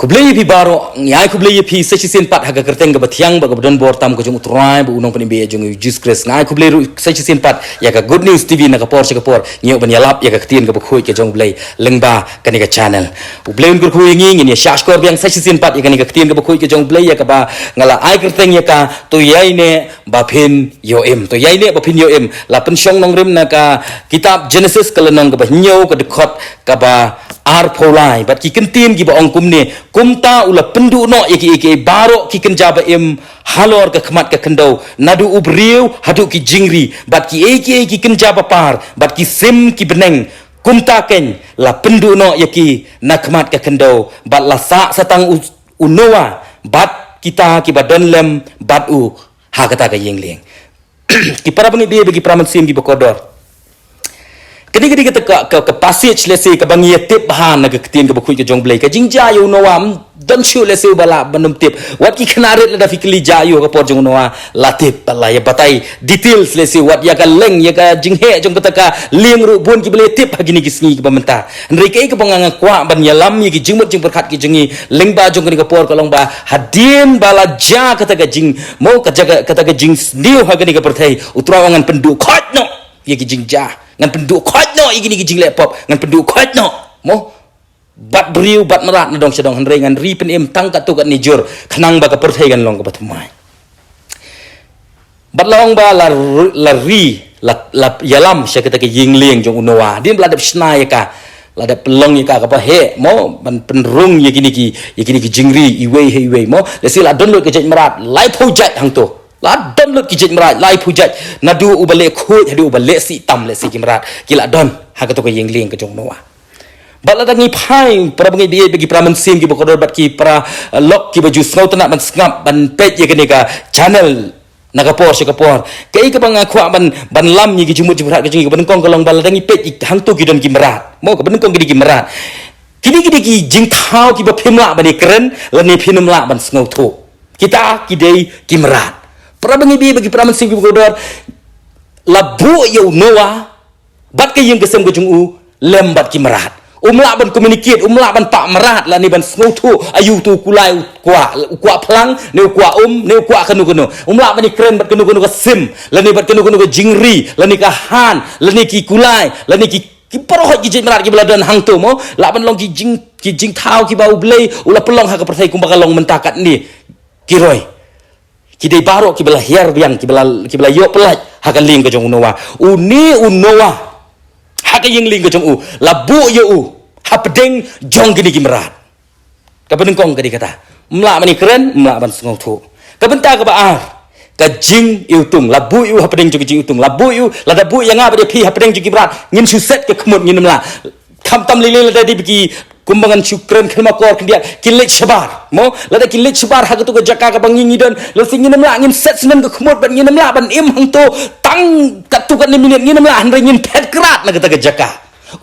Kublai pi baro ngai kublai pi sesi sen pat haga kerteng ga batiang ba don bor tam ko jung utrai bu unong pani be jung jus kres ngai kublai sesi sen pat ya ga good news tv na kapor se kapor ngiu ban yalap ya ga ktien ga khoi ke jung blai lengba kani ga channel ublai un kur khui ngi ni shash kor biang sesi sen pat ya kani ga ktien ga khoi ke jung blai ya ka ba ngala ai kerteng ya ka to yai ne ba phin yo em to yai ne ba phin yo em la pen shong nong rim na ka kitab genesis kalanong ga ba nyau ka dekhot ka ba ar polai bat ki kentin ki ba ong kum ne kumta ula pendu no yaki baro ki kenja ba em halor ka khmat ka kendo nadu ubriu hadu ki jingri bat ki ki kenja ba par bat ki sim ki beneng kumta ken la pendu no yaki na khmat ka kendo bat la sa satang unoa bat kita ki ba don lem bat u ha kata ka yengling ki para bangi dia bagi praman sim ki bakodor kedi ke passage lese ke bangi tip bahan na ke ketien ke bakui ke jong blai ke jingja yo noam dan shu lese bala banum tip wat ki knaret la da fikli jayo ke por jong noa la tip bala ya batai details lese wat ya ka leng ya ka jinghe jong kata ka leng ru bun ki blai tip hagini ki sngi ke bamenta nri ke panganga kwa ban yalam ye ki jingmut jing berkat ki jingi leng ba jong ke por kalong ba hadin bala ja kata ka jing mo kata ka jing sniu hagini ke perthai utrawangan pendu khot no ye ki jingja ngan penduk khot no igini gijing laptop ngan penduk khot no mo bat briu bat merat na dong sedong henrei ngan ri pen em tang kat tu kat ni jur khnang ba ka perthai gan long ka bathmai bat long ba la ri la yalam sya kata ke yingling jong unowa dim la dap sna ya ka la dap pelong ya ka ba he mo ban penrung ye gini ki jingri iwei mo lesi la download ke jaj merat live hojat hang tu la don lut ki jit merat lai pujat nadu ubale khoi hadu ubale si tam le si ki merat kila don ha ka to ko yengling ke jong noa bala dangi phai pra bangi dia bagi praman sim ki bokodor bat ki pra lok ki baju snau tana ban skap ban pet ye kene ka channel nagapor se kapor kei ka bang khwa ban lam ni ki jumut jumrat ke jingi ban kong kalong bala dangi pet hang tu ki don ki merat mo ka ban kong ki merat kini ki jing thau ki ba phimla ban ni kren la ni phinumla ban snau thu kita ki dei ki merat pra bangi bi bagi praman sim ki bokodor labu yo noa bat ke yang kesem ke jungu lembat ki merat umla ban communicate umla ban pak merat la ni ban sngotu ayu tu kulai kwa plang ne kwa ne kwa kanu umla ban ni kren bat kanu ka sim la ni bat kanu ka jingri la ni ka han la ni ki kulai la ni ki paroh ki jing merat ki beladan hang tu mo la ban long ki jing thau ki bau blei ula pelong ha ka perthai kum bakalong mentakat ni kiroi kidai baro ki bela hiar biang ki bela yo pelat hakan ling ke jong unowa unowa haka yeng ling ke jong u labu yo u hapdeng jong gini ki merat ka benengkong ka dikata mla mani keren mla ban sngau thu ka benta ka ba ka jing iutung labu yu hapdeng jong jing iutung labu yu la dabu yang apa dia pi hapdeng jong ki merat ngin suset ke kemut ngin mla kam tam lele la di bagi kumbangan syukran kelma kor kendia kilit sebar mo lada kilit sebar hak tu ke jaka ka bangingi dan lo singin mla ngin set senen ke khmot ban ngin mla ban im hang tu tang kat tu kan ni minit ngin mla han ngin pet kerat la kata ke jaka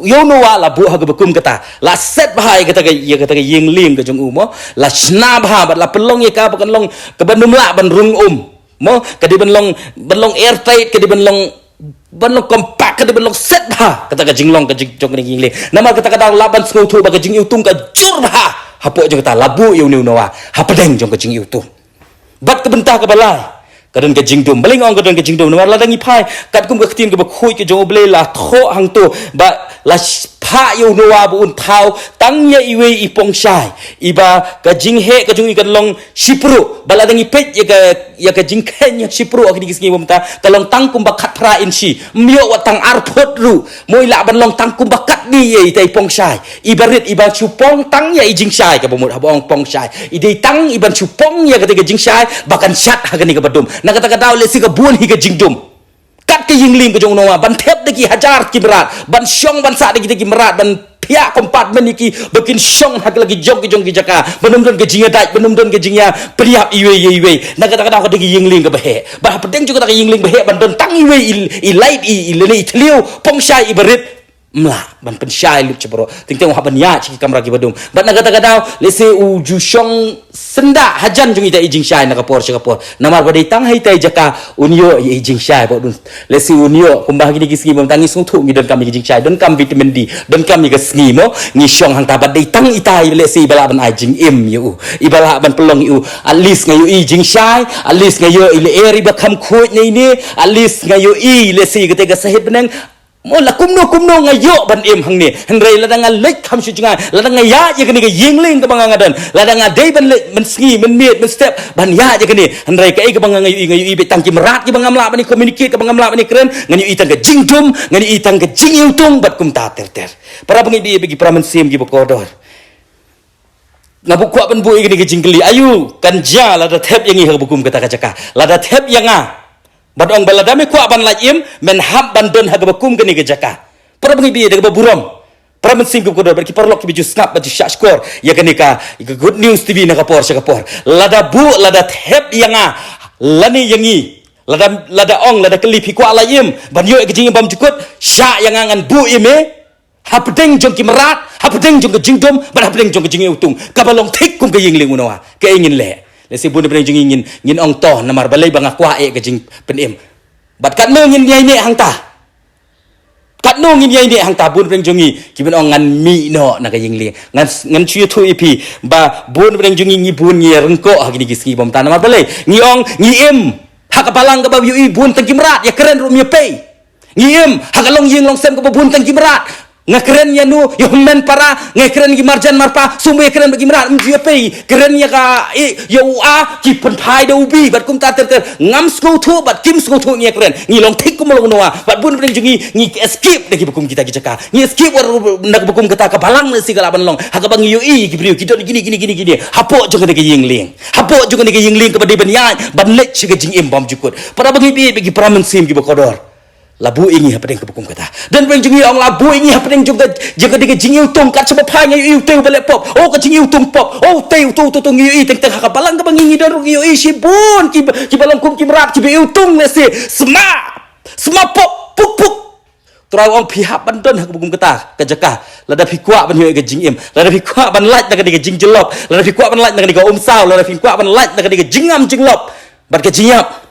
yo no wala bu hak bekum kata la set bahai kata ke yeng ling ke jong mo la sna bah bat la pelong ye ka bakan long ke ban mla ban rung mo kadi ban long airtight kadi ban long kompak ke belok set bah kata ka jinglong ka jong ni ngle nama kata laban sngau thu ba ka jing utung ka jur bah hapo jong kata labu yu ni noa hapedeng jong ka jing utung bat ke bentah ka balai kadon ka jingdum beling ong kadon ka jingdum nama la dangi phai kat kum ka khtin ka ba khoi ke jong ble la tho hang tu ba la pha yu noa bu un thau tang ye iwe ipong shai iba ka jing he ka jong ikan long sipru bala dangi pet ya ka jing ken ya sipru ak di kisngi bomta kalong tang kum ba khat pra in shi mio wa tang ar phot ru moi la ban long tang kum ba kat ni ye tai pong shai ibarit iba chupong tang ya jing shai ka bomut habong pong shai idei tang iban chupong ya ka jing shai bakan shat ha ni ka badum na kata daw le si ka buon hi ka jingdum kat ke yingling ke jong noa ban thep de ki hajar ki merat ban syong ban sa de ki merat ban pihak kompartmen iki bikin syong hak lagi jong ki jaka benum ke jinga dai benum ke jinga priap iwe na kata ka de ki yingling ke behe ba pedeng juga ka yingling behe ban don tang iwe i light i leni tliu pong shai i berit mla ban pen syai lup cebro ting haban ya ciki kamera ki badum bat na kata kadau lese u ju shong senda hajan jung ita ijing syai na kapor namar badai tang hai tai jaka unyo ye ijing syai bodun lese unyo kumbah gini kisgi mom tangi sung thu ngi don kam ijing syai don kam vitamin D don kam ni kasngi mo ngi shong hang ta badai tang itai lese bala ban ijing im yu ibala ban pelong yu at least ngayu ijing syai at least ngayu ile eri ba kam khoi ni at least ngayu lese gete ga sahib benang mola kumno ngayo ban im hang ni henrei ladang lek kham shu jinga ladang ya je kini ke yingling ke bang ngadan ladang dei ban lek men sngi men miet men step ban ya je kini henrei ke bang ngayu be tang kimrat ke bang amla ban communicate ke bang amla ban keren ngayu itang ke jingdum ngayu itang ke jingiu tung bat kum ta ter para bangi bi bagi pramen sim gi bokodor ngabu kwa ban bui kini ke jingli ayu kanja lada thep yang hi bukum kata kajaka lada thep yang badong baladame ku aban lajim men hab bandon hagabakum gani gejaka para bangi bi daga buram para mensim ku kodor berki parlok bi snap ba shak score ya gani ka good news tv na kapor sakapor lada bu lada thep yanga lani yangi lada ong lada kelip ku alayim banyo gejing bam jukut syak yang angan bu ime hapdeng jong kimrat hapdeng jong jingdom ban hapdeng jong jing utung kabalong thik kum ke yingling unawa ke ingin le lesi bun ben jing ngin ong to namar balai bang akwa e ke jing penim bat kat no ngin yai ne hang ta kat no ngin yai ne hang ta bun ben jongi ki ben ong ngan mi no na ke ying li ngan chu thu ipi ba bun ben jongi ngi bun ngi rengko ha gini giski bom ta namar balai ngi ong ngi em ha ka palang ka ba yu bun tang kimrat ya keren rum ye pe ngi em ha ka long ying long sem ka bun tang kimrat ngakeren ya nu yomen para ngakeren gi marjan marpa sumbe keren bagi merat mji pe keren ya ka ya ua ki pen phai do bi bat kum ta ter ngam sko thu bat kim sko thu ngi keren ngi long thik kum long noa bat bun bring jungi ngi escape dagi bukum kita gi jaka ngi escape war nak bukum kita ka balang si kala ban long ha ka bang yu ki brio ki don gini hapo jong dagi yingling hapo jong dagi yingling ka badi ban ya ban lek chi ga jing im bam jukut para bagi bi bagi pramen sim gi bokodor labu ini hapedeng kebukum kata dan beng jingi ong labu ini hapedeng juga jaga dege jingi utung kat sebab hanya yu teu balik pop oh ka jingi utung pop oh teu tu ngi teng teng hakapalang ka bangi dan yu sibun ki balong kum ki merat ki utung nasi sma pop puk terau ong pihak bandon kebukum kata kajaka lada pikwa ban yu ke jingim lada pikwa ban lait daga dege jing jelop lada pikwa ban lait daga dege umsau lada pikwa ban lait daga dege jingam jinglop bat ke jingyap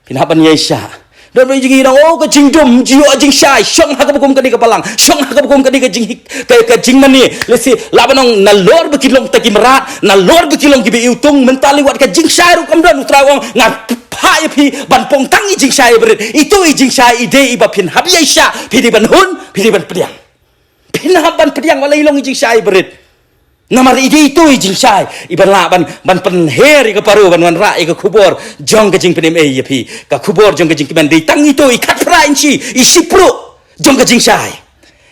pinah ban yesha dan begini orang oh kecing dum jiwa jing syai syong hak bukum kadi kepalang syong hak bukum kadi kecing kecing mani lesi labanong nalor bekilong taki merat nalor bekilong gibi utung mentali wat kecing syai ru kamdan utrawang ngap pai pi ban pong tangi jing syai berit itu jing syai ide iba pin habi sya pidi ban hun pidi ban pediang pin ban pediang wala ilong jing syai berit namar ide itu jing syai iban la ban pen her ke paru ban ra ke kubor jong ke jing penem e yapi ka kubor jong ke jing ban dei tang itu ikat pra inci isi pro jong ke jing syai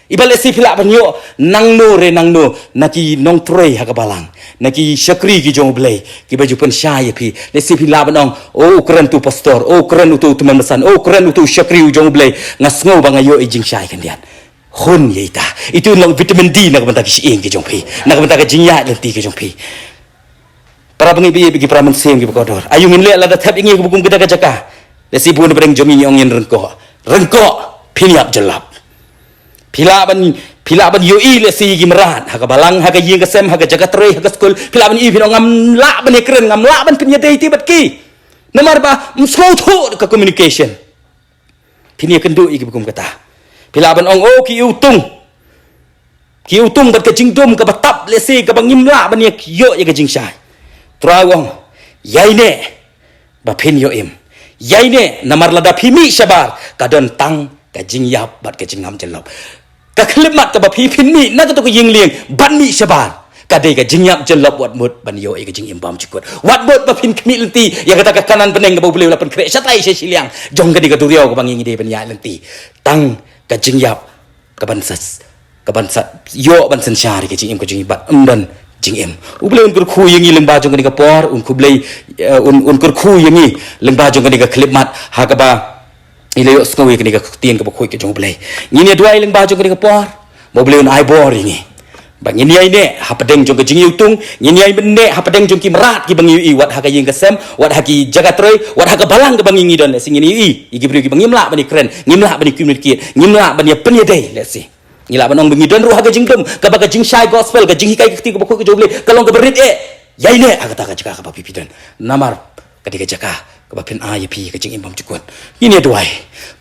ibale si pila ban yo nang no naki nong trei ha ka balang naki syakri ki jong blai ki baju pen syai yapi le si pila ban ong oh keren tu pastor oh keren tu teman mesan oh keren tu syakri jong blai ngasngo bang ayo jing syai kan dian hun yita itu long vitamin D nak bentak si ing ke jongpi nak bentak jinya lenti ke jongpi para bengi bi pramen sem ke bokodor ayu ngin le la da thap ingi bukum kita ka jaka le si bun bereng jongi ong yin rengko piniap jelap pila ban yu i le si gi merat ha ka balang ha ka ying ka sem ha ka jaka tre ha ka skul pila ban i pin ngam la ban keren ngam la ban pin yadai ti bat ki namar ba msau thu ka communication pinia kendu i bukum kata pila ban ong oh ki utung bat ke jingdom ka batap lesi ka bangim la ban ye yo ye ke jingsai trawong yaine ba pin yo im yaine namar lada phimi shabar kadon tang ka jingyap bat ke jingam jelop ka khlimat ka ba phi phin mi na ka to ying lieng ban mi shabar ka de ka jingyap jelop wat mut ban yo ye ke jingim bam chikut wat mut ba phin khmi lenti ya kata ka kanan peneng ka ba beliau la pen kre satai se siliang jong ka de ka duriau ka banging de ban ya lenti tang kajing yap kabansat yo bansan syari kajing im kajing bat umdan jing im ublei un kur khu yangi lengba jong ka por un kublei un kur khu yangi lengba jong ka klip mat ha ka ba ile yo skowi ka tien ka khoi ka jong blei ngini duai lengba jong ka por mo blei un ai bor yangi bang ini ai ne hapadeng jong ke jing utung ini ai benne hapadeng jong ki merat ki bang i wat ha ka ying ka sem wat ha ki jaga troi wat ha ka balang ka bang ngi don le sing ini i gi bri ki bang ngimla bani keren ngimla bani communicate ngimla bani pen ye dei let's see ngila banong bengidan ruh haga jingdom ka baga jing shai gospel ka jing hikai keti ka bakoi ka joble kalong ka berit yaine agata ka jaka ka bapipidan namar ketika jaka ka bapin ayepi ka jing imam cukun ini tuai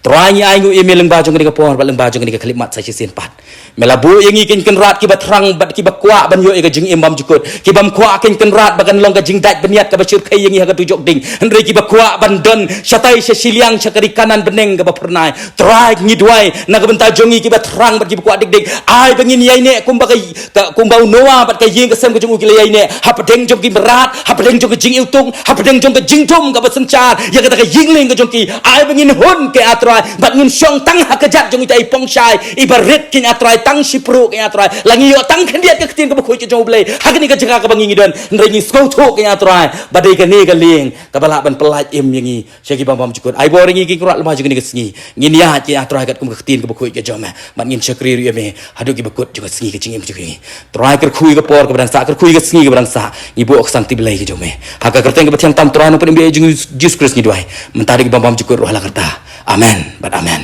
troanya aingu emeleng bajong ketika pohon baleng bajong ketika kalimat saya sin pat melabu yang ikin kenrat kibat terang bat kibat kuat ban yo ka jing imam cukun kibam kuat kin kenrat bagan long ka jing dat beniat ka bashir kai yang haga tujok ding hendri kibat kuat ban don syatai sesiliang syakari kanan beneng ka bapernai trai ngidwai na ka benta jongi kibat terang bat kibat kuat dik dik ai bengin yaine kumbau noa bat ka yeng ka sem ka jung ukile yaine hapdeng jong ki berat hapdeng jong ka jing iltung hapdeng jong ka jing tum ka basencar ya kata ka yingling ka jong ki ai bengin hun ke atrai bat ngin syong tang hakajat jong itai pongshai ibarit kin atrai tang sipru ke atrai langi yo tang kendiat ke ketin ka bakoi ke jong blai hagni ka jaga ka bangi dan nrengi skauto ke atrai badai ka ne ka ling ka balak ban pelaj im yangi syagi bam cukun ai bo ringi ki kurat lemah jong ni ka sngi ngin ya ke atrai kat kum ka ketin ka bakoi ke jong bat ngin syakri ri me hadu ki bakut jong sngi ka jing im jong trai ker khui ka por ka bran sa ker khui ka sngi ka bran sa ibu ok sang ti blai ke jong me haka kerteng ka bathiang tam trai no pen bi jong Jesus Christ ni duai mentari ki bam cukun roh la kerta amen but amen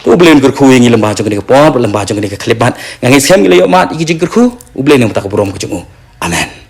tu belen kerku yang lembah jong ni ke pon lembah jong ni ke kelebat ngangi sem ngi yo mat iki jing kerku ublen yang tak ke borom ke jong amen